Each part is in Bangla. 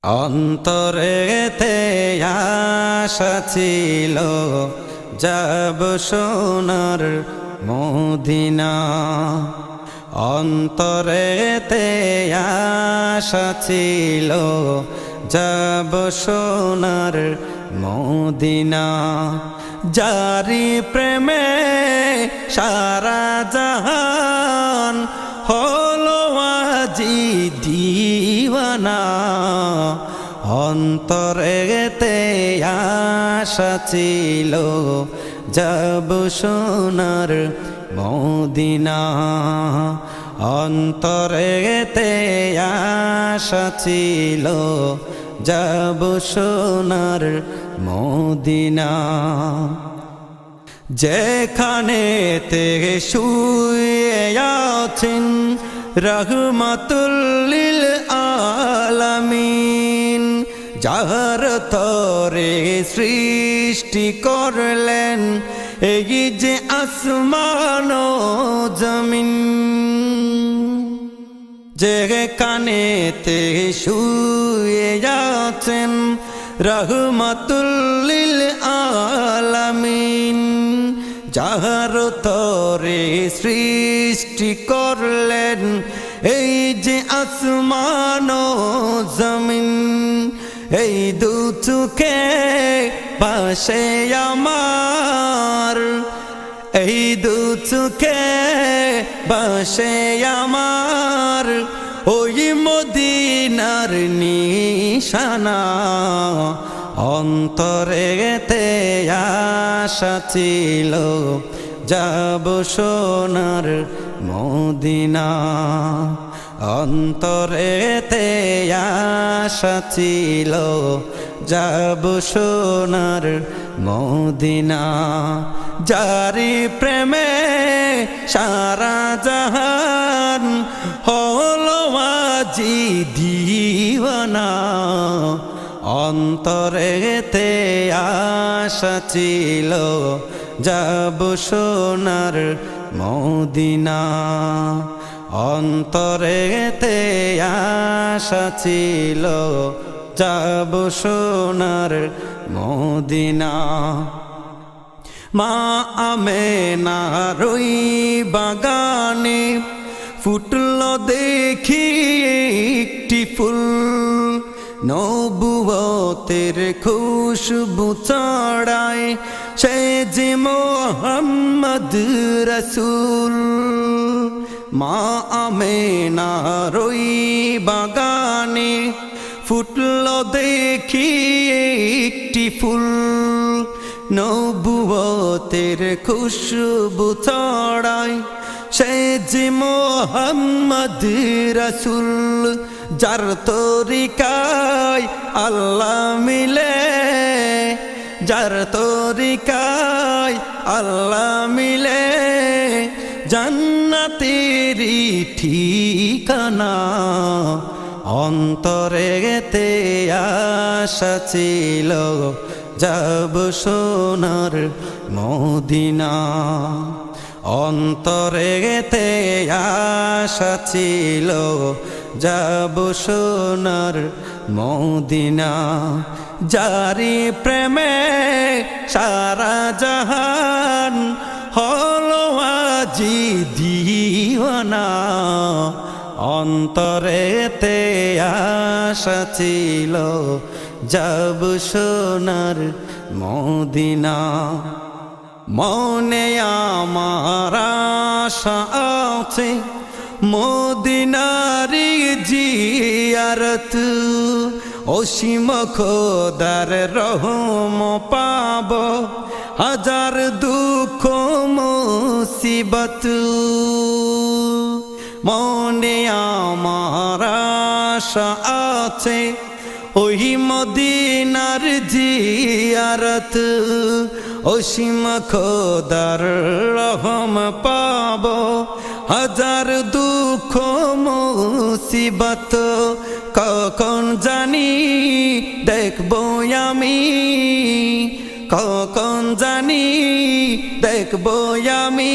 অন্তরেতে আশা ছিল যাব সোনার মদিনা। অন্তরেতে আশা ছিল যাব সোনার মদিনা। জারি প্রেমে সারা জাহান হলো আজি দিওয়ানা। অন্তরেতে আশা ছিল যাব সোনার মদিনা। অন্তরেতে আশা ছিল যাব সোনার মদিনা। যেখানেতে শুয়ে আছেন রহমাতুল লিল আলামিন, যার তরে সৃষ্টি করলেন এই যে আসমান ও জমিন। যেখানেতে শুয়ে আছেন রহমাতুল লিল আলামিন, যার তরে সৃষ্টি করলেন এই যে আসমান ও জমিন। এই দু চোখে ভাসে আমার, এই দু চোখে ভাসে আমার ওই মদিনার নিশানা। অন্তরেতে আশা ছিল যাব সোনার মদিনা। অন্তরেতে আশা ছিল যাব সোনার মদিনা। জারি প্রেমে সারা জাহান হলো আজি দিওয়ানা। অন্তরেতে আশা ছিল যাব সোনার মদিনা। অন্তরেতে আশা ছিল যাব সোনার মদিনা। মা আমেনার ওই বাগানে ফুটল দেখি একটি ফুল, নবুয়তের খুশবু ছড়ায় সে যে মোহাম্মদ রসুল। মা আমেনার ওই বাগানে ফুটল দেখি একটি ফুল, নবুয়তের খুশবু ছড়ায় সে যে মোহাম্মদ রসুল। যার তরিকায় আল্লাহ মিলে, যার তরিকায় আল্লাহ মিলে জান্নাতেরি ঠিকানা। অন্তরেতে আশা ছিল যাব সোনার মদিনা। অন্তরেতে আশা ছিল যাব সোনার মদিনা। জারি প্রেমে সারা জাহান হলো আজি দিওয়ানা। অন্তরেতে আশা ছিল যাব সোনার মদিনা। মনে আমার আশা আছে মদিনারি জিয়ারত, অসীম খোদার রহম পাব হাজার দুঃখ মুসিবত। মনে আমার আশা আছে ওই মদিনার জিয়ারত, অসীম খোদার রহম পাব হাজার দুঃখ মুসিবত। কখন জানি দেখব আমি, কখন জানি দেখব আমি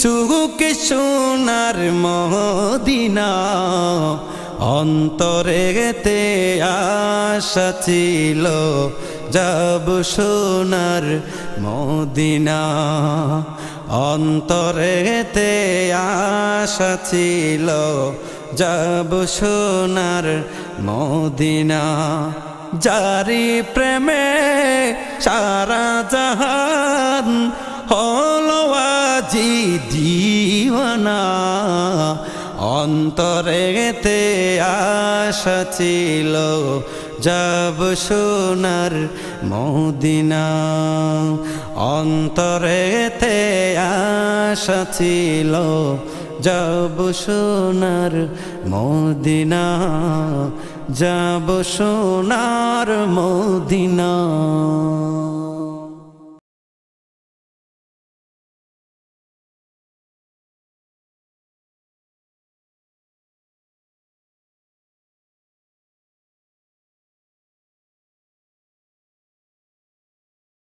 চুকে সোনার মদিনা। অন্তরেতে আশা ছিল যাব সোনার মদিনা, অন্তরেতে আশা ছিল যাব সোনার মদিনা। জারি প্রেমে সারা জাহান হলো আজি দিওয়ানা, অন্তরেতে আশা ছিল যাব সোনার মদিনা, অন্তরেতে আশা ছিল যাব সোনার মদিনা, যাব সোনার মদিনা।